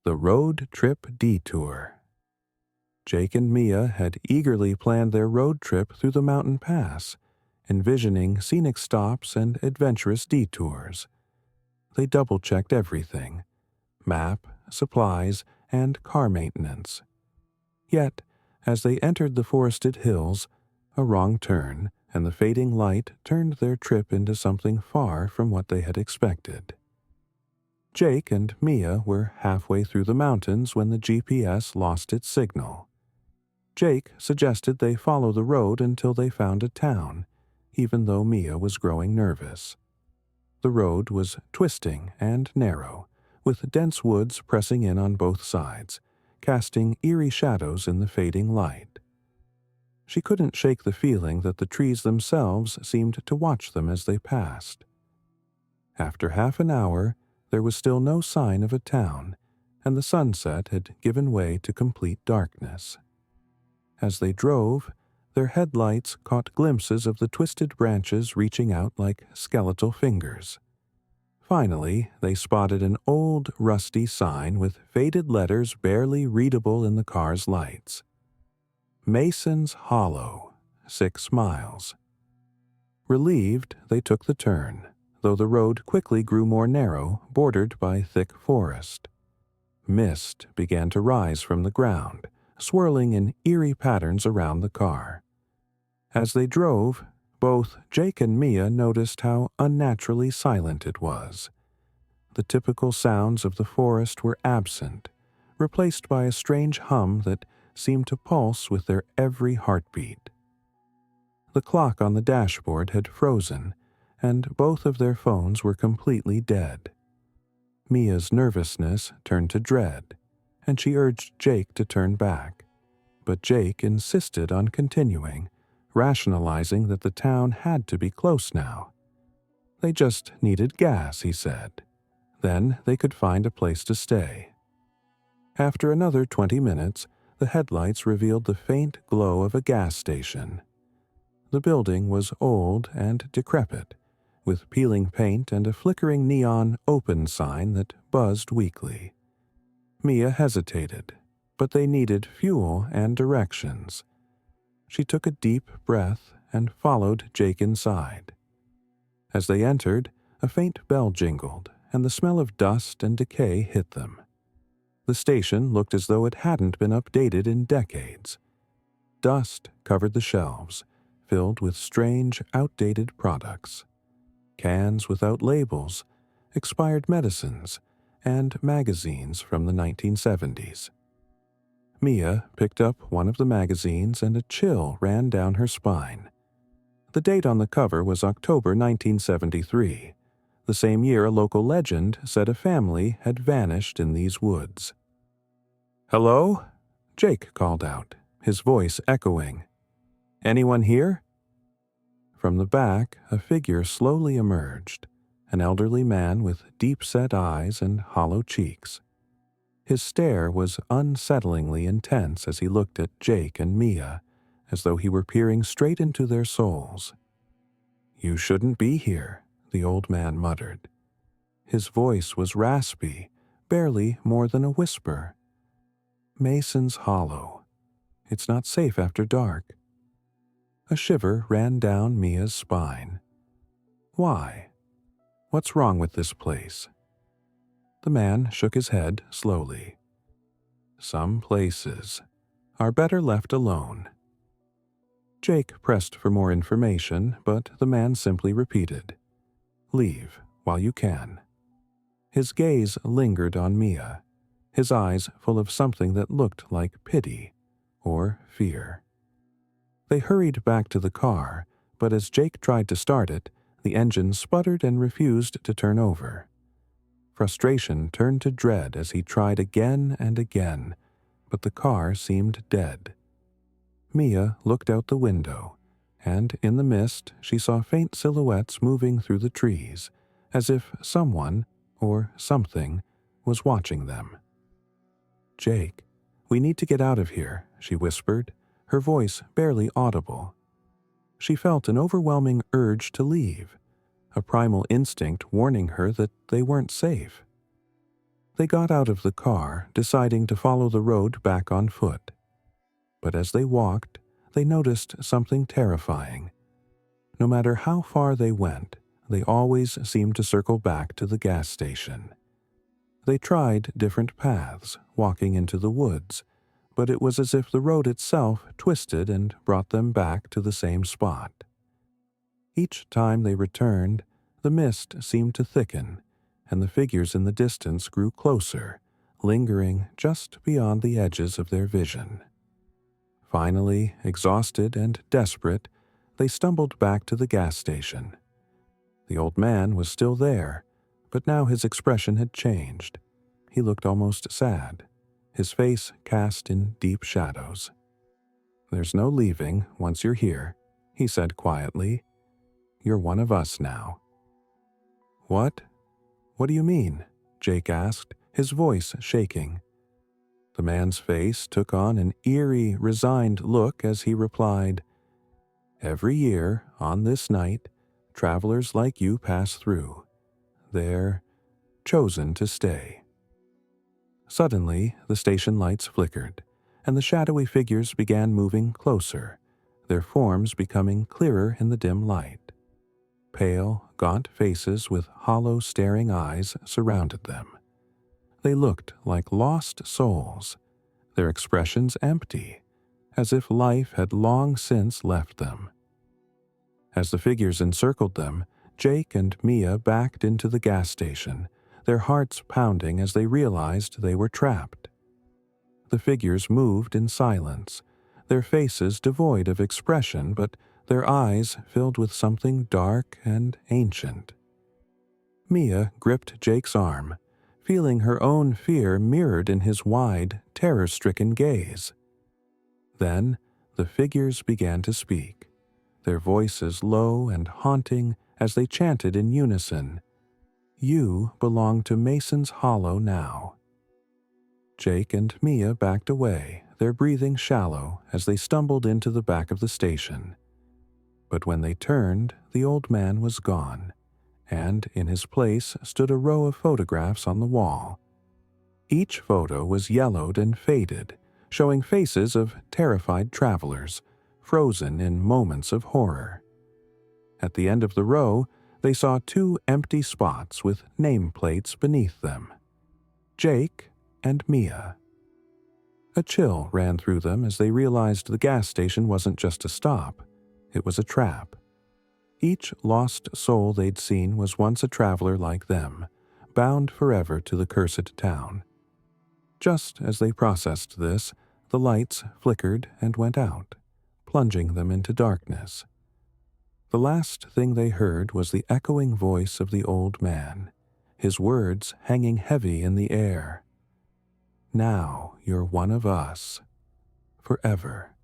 The Road Trip Detour. Jake and Mia had eagerly planned their road trip through the mountain pass, envisioning scenic stops and adventurous detours. They double-checked everything: map, supplies, and car maintenance. Yet, as they entered the forested hills, a wrong turn and the fading light turned their trip into something far from what they had expected. Jake and Mia were halfway through the mountains when the GPS lost its signal. Jake suggested they follow the road until they found a town, even though Mia was growing nervous. The road was twisting and narrow, with dense woods pressing in on both sides, casting eerie shadows in the fading light. She couldn't shake the feeling that the trees themselves seemed to watch them as they passed. After half an hour, there was still no sign of a town, and the sunset had given way to complete darkness. As they drove, their headlights caught glimpses of the twisted branches reaching out like skeletal fingers. Finally, they spotted an old, rusty sign with faded letters barely readable in the car's lights. Mason's Hollow, 6 miles. Relieved, they took the turn, though the road quickly grew more narrow, bordered by thick forest. Mist began to rise from the ground, swirling in eerie patterns around the car. As they drove, both Jake and Mia noticed how unnaturally silent it was. The typical sounds of the forest were absent, replaced by a strange hum that seemed to pulse with their every heartbeat. The clock on the dashboard had frozen, and both of their phones were completely dead. Mia's nervousness turned to dread, and she urged Jake to turn back. But Jake insisted on continuing, rationalizing that the town had to be close now. They just needed gas, he said. Then they could find a place to stay. After another 20 minutes, the headlights revealed the faint glow of a gas station. The building was old and decrepit, with peeling paint and a flickering neon open sign that buzzed weakly. Mia hesitated, but they needed fuel and directions. She took a deep breath and followed Jake inside. As they entered, a faint bell jingled, and the smell of dust and decay hit them. The station looked as though it hadn't been updated in decades. Dust covered the shelves, filled with strange, outdated products. Cans without labels, expired medicines, and magazines from the 1970s. Mia picked up one of the magazines and a chill ran down her spine. The date on the cover was October 1973, the same year a local legend said a family had vanished in these woods. "Hello?" Jake called out, his voice echoing. "Anyone here?" From the back, a figure slowly emerged, an elderly man with deep-set eyes and hollow cheeks. His stare was unsettlingly intense as he looked at Jake and Mia, as though he were peering straight into their souls. "You shouldn't be here," the old man muttered. His voice was raspy, barely more than a whisper. "Mason's Hollow. It's not safe after dark." A shiver ran down Mia's spine. Why? What's wrong with this place? The man shook his head slowly. "Some places are better left alone." Jake pressed for more information, but the man simply repeated, "Leave while you can." His gaze lingered on Mia, his eyes full of something that looked like pity or fear. They hurried back to the car, but as Jake tried to start it, the engine sputtered and refused to turn over. Frustration turned to dread as he tried again and again, but the car seemed dead. Mia looked out the window, and in the mist she saw faint silhouettes moving through the trees, as if someone, or something, was watching them. "Jake, we need to get out of here," she whispered, her voice barely audible. She felt an overwhelming urge to leave, a primal instinct warning her that they weren't safe. They got out of the car, deciding to follow the road back on foot. But as they walked, they noticed something terrifying. No matter how far they went, they always seemed to circle back to the gas station. They tried different paths, walking into the woods, but it was as if the road itself twisted and brought them back to the same spot. Each time they returned, the mist seemed to thicken, and the figures in the distance grew closer, lingering just beyond the edges of their vision. Finally, exhausted and desperate, they stumbled back to the gas station. The old man was still there, but now his expression had changed. He looked almost sad, his face cast in deep shadows. "There's no leaving once you're here," he said quietly. "You're one of us now." "What? What do you mean?" Jake asked, his voice shaking. The man's face took on an eerie, resigned look as he replied, "Every year, on this night, travelers like you pass through. They're chosen to stay." Suddenly, the station lights flickered, and the shadowy figures began moving closer, their forms becoming clearer in the dim light. Pale, gaunt faces with hollow, staring eyes surrounded them. They looked like lost souls, their expressions empty, as if life had long since left them. As the figures encircled them, Jake and Mia backed into the gas station, their hearts pounding as they realized they were trapped. The figures moved in silence, their faces devoid of expression, but their eyes filled with something dark and ancient. Mia gripped Jake's arm, feeling her own fear mirrored in his wide, terror-stricken gaze. Then the figures began to speak, their voices low and haunting as they chanted in unison, "You belong to Mason's Hollow now." Jake and Mia backed away, their breathing shallow as they stumbled into the back of the station. But when they turned, the old man was gone, and in his place stood a row of photographs on the wall. Each photo was yellowed and faded, showing faces of terrified travelers, frozen in moments of horror. At the end of the row, they saw two empty spots with nameplates beneath them: Jake and Mia. A chill ran through them as they realized the gas station wasn't just a stop, it was a trap. Each lost soul they'd seen was once a traveler like them, bound forever to the cursed town. Just as they processed this, the lights flickered and went out, plunging them into darkness. The last thing they heard was the echoing voice of the old man, his words hanging heavy in the air. "Now you're one of us. Forever."